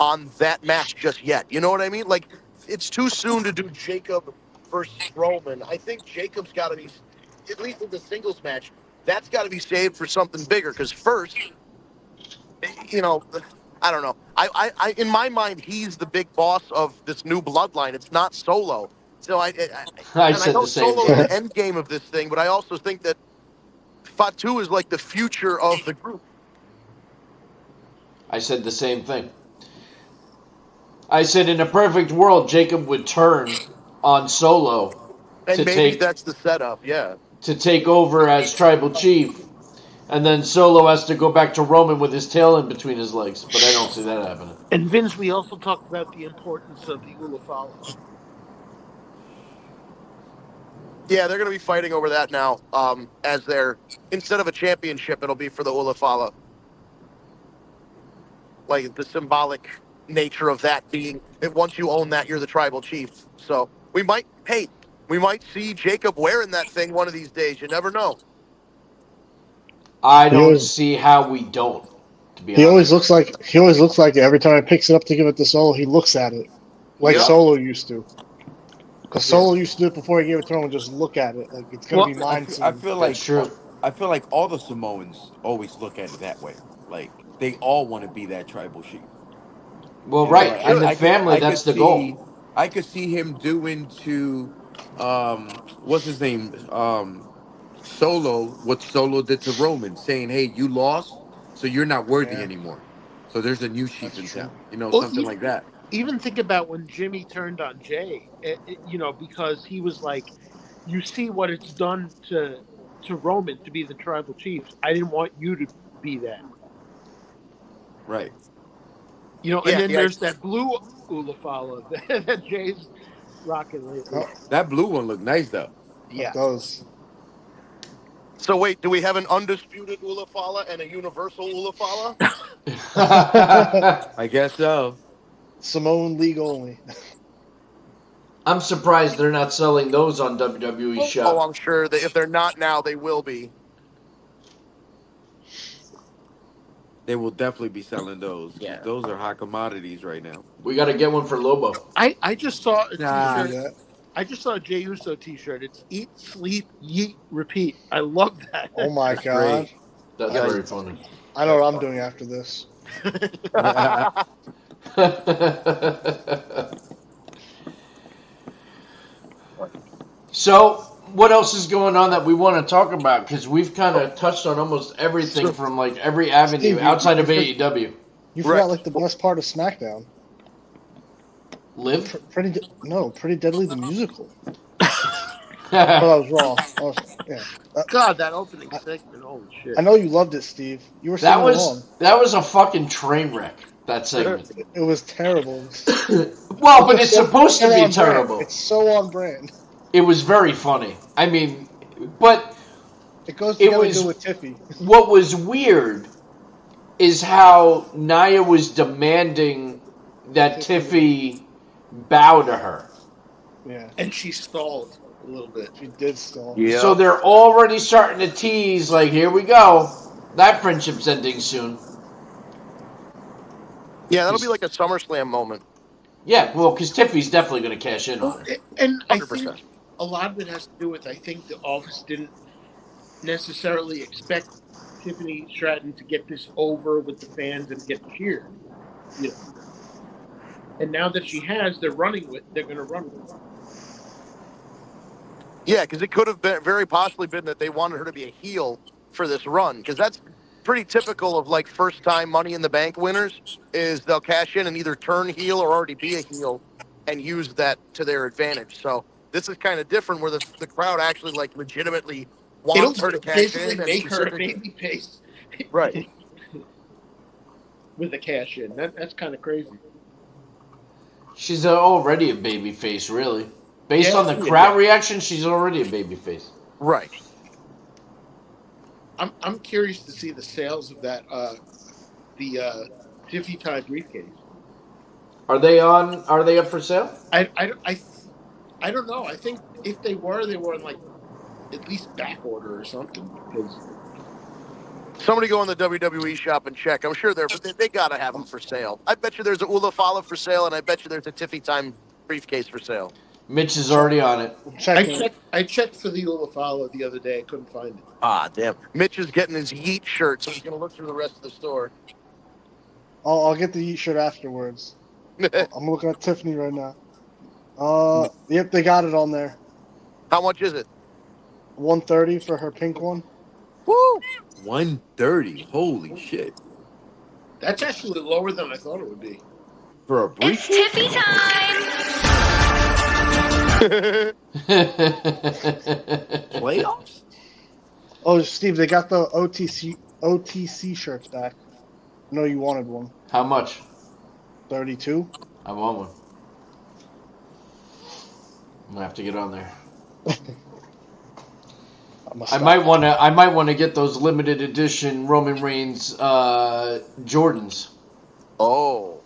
on that match just yet. You know what I mean? Like, it's too soon to do Jacob versus Roman. I think Jacob's got to be, at least in the singles match, that's got to be saved for something bigger. Because first, I don't know. I in my mind, he's the big boss of this new bloodline. It's not Solo. So I said know the same Solo thing. is the end game of this thing, but I also think that Fatu is like the future of the group. I said the same thing. I said in a perfect world, Jacob would turn on Solo And maybe that's the setup, yeah. to take over as tribal chief, and then Solo has to go back to Roman with his tail in between his legs. But I don't see that happening. And Vince, we also talked about the importance of the Ulafala. Yeah, they're going to be fighting over that now. As instead of a championship, it'll be for the Ulafala. Like the symbolic nature of that being that once you own that, you're the tribal chief. So we might see Jacob wearing that thing one of these days. You never know. I don't see how we don't. To be honest, he always looks like it. Every time he picks it up to give it to Solo, he looks at it like Solo used to. Because Solo used to do it before he gave it to him and just look at it like it's gonna be mine. I feel like true. I feel like all the Samoans always look at it that way. Like they all want to be that tribal chief. Well, right, in the family, that's the goal. I could see him doing to, what's his name, Solo, what Solo did to Roman, saying, "Hey, you lost, so you're not worthy anymore. So there's a new chief in town." Something like that. Even think about when Jimmy turned on Jay, because he was like, you see what it's done to Roman to be the tribal chief. I didn't want you to be that. Right. You know, Yeah, and then yeah. there's that blue Ulafala that Jay's rocking lately. Oh, That blue one looked nice though. Yeah. it does. So wait, do we have an undisputed Ulafala and a universal Ulafala? I guess so. Simone League only. I'm surprised they're not selling those on WWE Oh, Shop. I'm sure that if they're not now, they will be. They will definitely be selling those. 'Cause Yeah. those are hot commodities right now. We got to get one for Lobo. I just saw a Nah. t-shirt. Yeah. I just saw a Jey Uso t-shirt. It's eat, sleep, yeet, repeat. I love that. Oh my god. Great. That's Yeah. very funny. I know what I'm doing after this. So, what else is going on that we want to talk about? Because we've kind of touched on almost everything from like every avenue Steve, outside of you- AEW. You Right. forgot like the best part of SmackDown. Live? Pretty Deadly the musical. But I was wrong. Yeah. God, that opening segment. Holy shit. I know you loved it, Steve. You were singing along. that was a fucking train wreck. That segment. It was terrible. Well, but it's supposed to so be on brand. terrible. It's so on brand. It was very funny. I mean, but It goes It together was- good with Tiffy. what was weird is how Nia was demanding that Tiffy bow to her. Yeah, And she stalled a little bit. she did stall. Yeah. So they're already starting to tease, like, here we go. That friendship's ending soon. Yeah, that'll be like a SummerSlam moment. Yeah, well, because Tiffy's definitely going to cash in on her. And I 100%. think a lot of it has to do with, I think the office didn't necessarily expect Tiffany Stratton to get this over with the fans and get cheered. You know. And now that she has, they're going to run with it. Yeah, because it could have been very possibly been that they wanted her to be a heel for this run, because that's pretty typical of like first-time Money in the Bank winners. Is they'll cash in and either turn heel or already be a heel, and use that to their advantage. So this is kind of different, where the crowd actually like legitimately wants her to cash basically in and make her a specifically- baby face right. with a cash in. That's kind of crazy. She's already a babyface, really. Based Yeah, on the crowd reaction, she's already a babyface. Right. I'm curious to see the sales of that the Tiffy Time briefcase. Are they up for sale? I don't know. I think if they were in like at least back order or something. Because Somebody go in the WWE shop and check. I'm sure they gotta have them for sale. I bet you there's a Ulafala for sale, and I bet you there's a Tiffy Time briefcase for sale. Mitch is already on it. I checked for the Ulafala the other day. I couldn't find it. Ah, damn. Mitch is getting his Yeet shirt, so he's gonna look through the rest of the store. I'll get the Yeet shirt afterwards. I'm looking at Tiffany right now. Yep, they got it on there. How much is it? $130 for her pink one. Woo! 130. Holy shit. That's actually lower than I thought it would be. For a It's briefcase? Tiffy time! Playoffs? Oh, Steve, they got the OTC shirts back. I know you wanted one. How much? 32. I want one. I'm gonna have to get on there. I might want to get those limited edition Roman Reigns Jordans. Oh.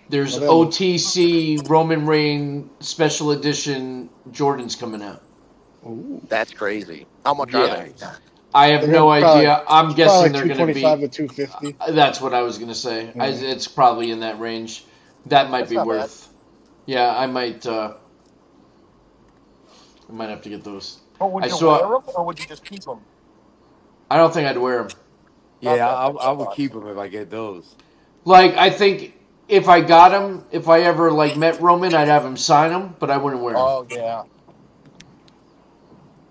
There's Well, OTC Roman Reigns special edition Jordans coming out. Ooh. That's crazy. How much Yeah. are they? I have They're no probably- idea. I'm guessing Probably they're like going to be. $225 to $250. That's what I was going to say. Yeah. It's probably in that range. That might That's be not worth. Yeah, I might. I might have to get those. Oh, would I you saw- wear them, or would you just keep them? I don't think I'd wear them. Yeah, I would keep them if I get those. Like, I think if I got him, if I ever like met Roman, I'd have him sign them, but I wouldn't wear them. Oh, yeah.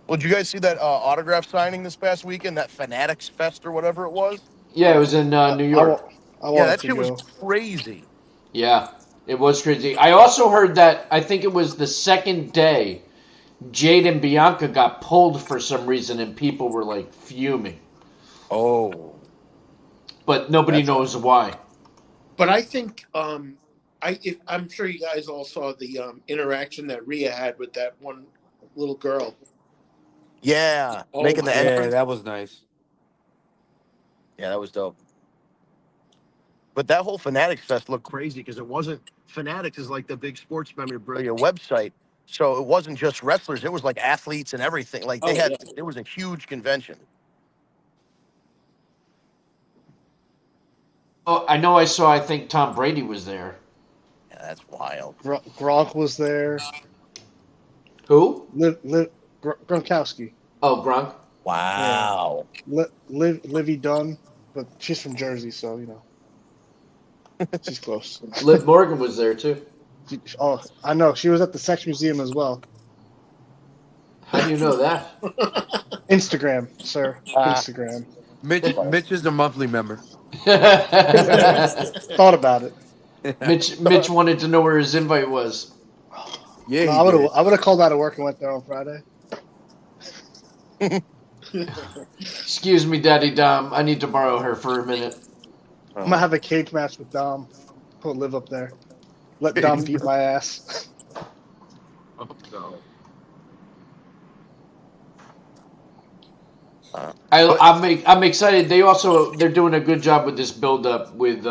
Well, did you guys see that autograph signing this past weekend? That Fanatics Fest or whatever it was? Yeah, it was in New York. I Yeah, wanted that to shit was go. crazy. Yeah, it was crazy. I also heard that I think it was the second day, Jade and Bianca got pulled for some reason, and people were like fuming. Oh. but nobody knows why. But I think I'm sure you guys all saw the interaction that Rhea had with that one little girl. Yeah, Oh, making the my Yeah, entrance. that was nice. Yeah, that was dope. But that whole Fanatics Fest looked crazy because it wasn't Fanatics is like the big sports memorabilia website, so it wasn't just wrestlers; it was like athletes and everything. Like they Oh, had, yeah. it was a huge convention. Oh, I know. I think Tom Brady was there. Yeah, that's wild. Gronk was there. Who? Gronkowski. Oh, Gronk. Wow. Livy Dunn, but she's from Jersey, so she's close. Liv Morgan was there too. Oh, I know. She was at the Sex Museum as well. How do you know that? Instagram, sir. Instagram. Mitch is a monthly member. Thought about it. Mitch wanted to know where his invite was. Yeah, No, I would have called out of work and went there on Friday. Excuse me, Daddy Dom. I need to borrow her for a minute. I'm gonna have a cage match with Dom. Put Liv up there. Let Dom beat my ass. Oh, no. I'm excited. They're doing a good job with this build up with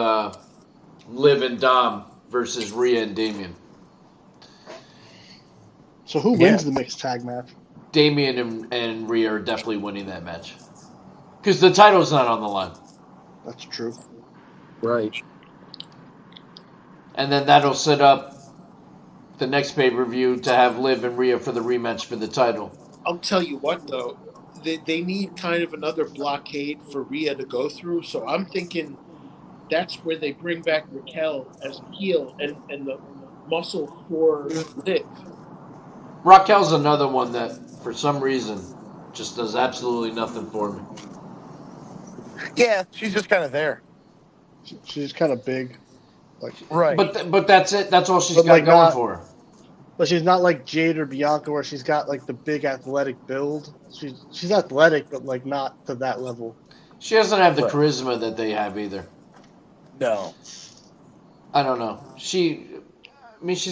Liv and Dom versus Rhea and Damien. So who wins the mixed tag match? Damien and Rhea are definitely winning that match because the title's not on the line. That's true. Right. And then that'll set up the next pay-per-view to have Liv and Rhea for the rematch for the title. I'll tell you what, though. They need kind of another blockade for Rhea to go through. So I'm thinking that's where they bring back Raquel as a heel and the muscle for Liv. Raquel's another one that, for some reason, just does absolutely nothing for me. Yeah, she's just kind of there. She's kind of big. Right. But that's it. That's all she's But, got like, going not- for her. But she's not like Jade or Bianca where she's got like the big athletic build. She's athletic, but like not to that level. She doesn't have the Right. charisma that they have either. No. I don't know. She's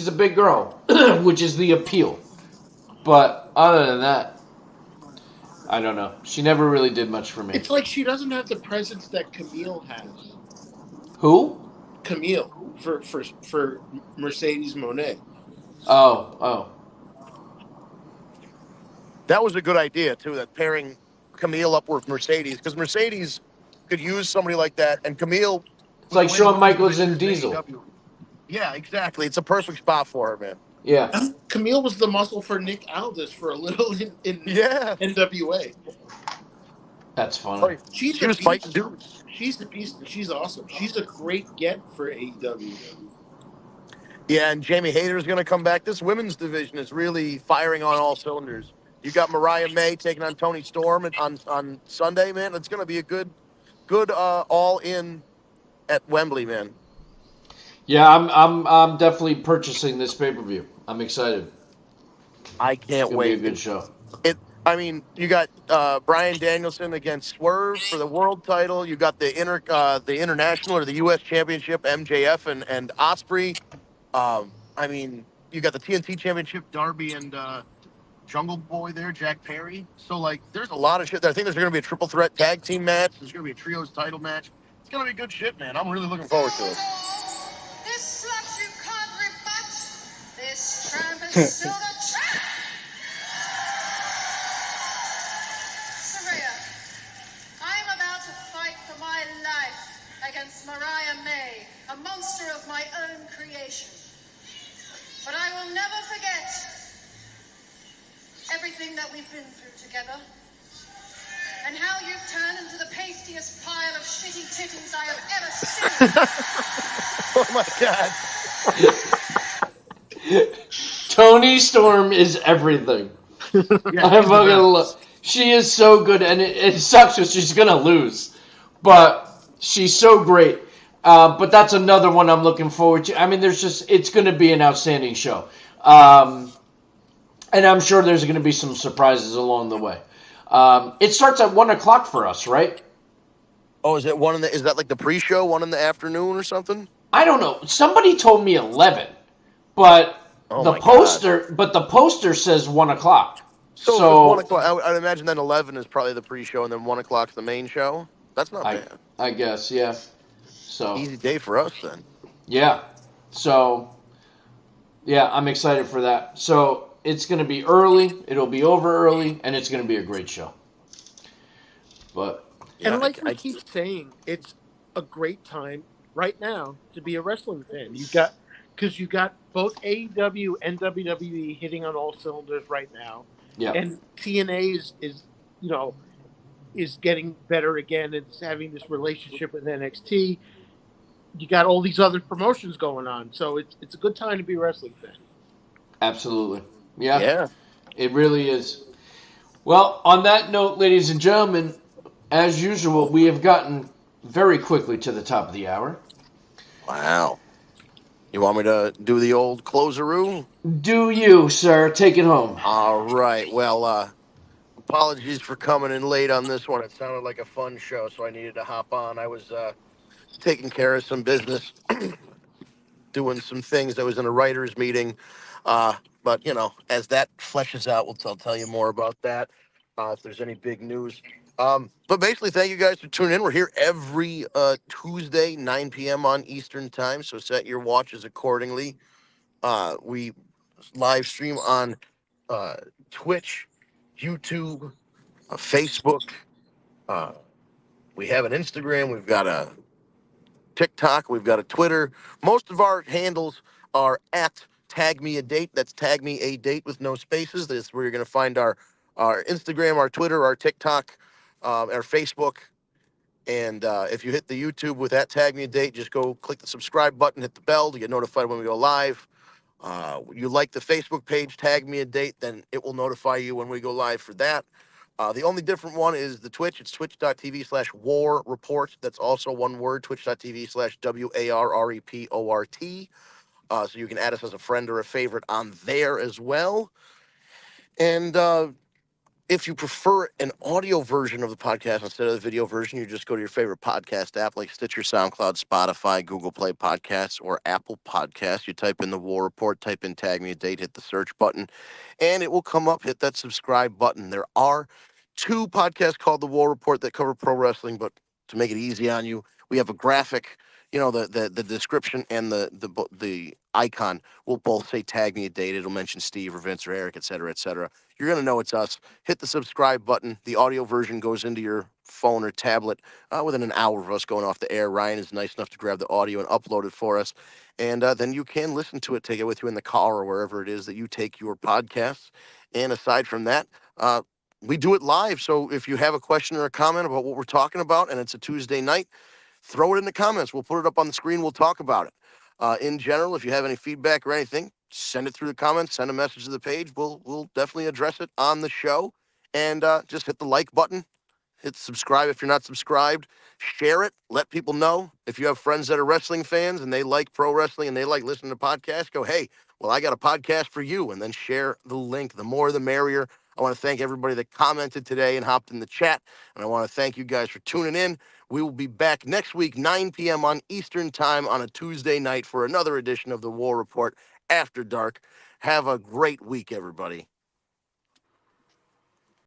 a big girl, which is the appeal. But other than that, I don't know. She never really did much for me. It's like she doesn't have the presence that Camille has. Who? Camille for Mercedes Moné. Oh. That was a good idea too. That pairing Camille up with Mercedes, because Mercedes could use somebody like that, and Camille. It's like Shawn Michaels and Diesel. Yeah, exactly. It's a perfect spot for her, man. Yeah. Camille was the muscle for Nick Aldis for a little in Yeah. NWA. That's funny. She was fighting dudes. She's the beast. She's awesome. She's a great get for AEW. Yeah, and Jamie Hayter's going to come back. This women's division is really firing on all cylinders. You got Mariah May taking on Toni Storm on Sunday, man. It's going to be a good all in at Wembley, man. Yeah, I'm definitely purchasing this pay-per-view. I'm excited. I It's can't gonna wait. be a good show. You got Bryan Danielson against Swerve for the world title. You got the international or the U.S. Championship, MJF and Ospreay. You got the TNT Championship, Darby and Jungle Boy there, Jack Perry. So, there's a lot of shit there. I think there's going to be a triple threat tag team match. There's going to be a trios title match. It's going to be good shit, man. I'm really looking forward to it. This slut you can't rebut. This tramp is still a tramp. Saraya, I'm about to fight for my life against Mariah May, a monster of my own creation. But I will never forget everything that we've been through together. And how you've turned into the pastiest pile of shitty titties I have ever seen. Oh my God. Toni Storm is everything. I fucking love. She is so good, and it sucks because she's gonna lose, but she's so great. But that's another one I'm looking forward to. I mean, it's going to be an outstanding show, and I'm sure there's going to be some surprises along the way. It starts at 1:00 for us, right? Oh, is it one in the? Is that like the pre-show, one in the afternoon or something? I don't know. Somebody told me 11, but Oh my God. the poster says 1 o'clock. So if it's 1 o'clock, So I'd imagine then 11 is probably the pre-show, and then 1 o'clock's the main show. That's not I bad. I guess, yeah. So Easy day for us then. yeah. So yeah, I'm excited for that. So it's gonna be early, it'll be over early, and it's gonna be a great show. But Yeah, And like we I keep saying, it's a great time right now to be a wrestling fan. You got both AEW and WWE hitting on all cylinders right now, yeah, and TNA is you know is getting better again. It's having this relationship with NXT. You got all these other promotions going on, so it's a good time to be a wrestling fan. absolutely. Yeah, yeah. it really is. Well, on that note, ladies and gentlemen, as usual, we have gotten very quickly to the top of the hour. Wow. You want me to do the old closeroo? Do you, sir? Take it home. All right. Well, apologies for coming in late on this one. It sounded like a fun show, so I needed to hop on. I was taking care of some business, doing some things. I was in a writers' meeting. But, as that fleshes out, I'll tell you more about that if there's any big news. But basically, thank you guys for tuning in. We're here every Tuesday, 9 p.m. on Eastern Time, so set your watches accordingly. We live stream on Twitch, YouTube, Facebook. Uh, we have an Instagram. We've got a TikTok. We've got a Twitter. Most of our handles are at Tag Me a Date. That's Tag Me a Date with no spaces. That's where you're going to find our Instagram, our Twitter, our TikTok, our Facebook. And if you hit the YouTube with that Tag Me a Date, just go click the subscribe button, hit the bell to get notified when we go live. You like the Facebook page, Tag Me a Date, then it will notify you when we go live for that. The only different one is the Twitch. It's twitch.tv/war report. That's also one word, twitch.tv/WARREPORT. So you can add us as a friend or a favorite on there as well. And if you prefer an audio version of the podcast instead of the video version, you just go to your favorite podcast app like Stitcher, SoundCloud, Spotify, Google Play Podcasts, or Apple Podcasts. You type in the War Report, type in Tag Me a Date, hit the search button, and it will come up. Hit that subscribe button. There are 2 podcasts called the War Report that cover pro wrestling, but to make it easy on you, we have a graphic. The description and the icon will both say Tag Me a Date. It'll mention Steve or Vince or Eric, et cetera, et cetera. You're going to know it's us. Hit the subscribe button. The audio version goes into your phone or tablet within an hour of us going off the air. Ryan is nice enough to grab the audio and upload it for us. And then you can listen to it, take it with you in the car or wherever it is that you take your podcasts. And aside from that, we do it live. So if you have a question or a comment about what we're talking about and it's a Tuesday night, throw it in the comments. We'll put it up on the screen. We'll talk about it. In general, if you have any feedback or anything, send it through the comments, send a message to the page. We'll definitely address it on the show. And just hit the like button, hit subscribe if you're not subscribed, share it, let people know. If you have friends that are wrestling fans and they like pro wrestling and they like listening to podcasts, go, hey, well, I got a podcast for you, and then share the link. The more the merrier. I want to thank everybody that commented today and hopped in the chat, and I want to thank you guys for tuning in. We will be back next week, 9 p.m. on Eastern Time on a Tuesday night for another edition of the War Report After Dark. Have a great week, everybody.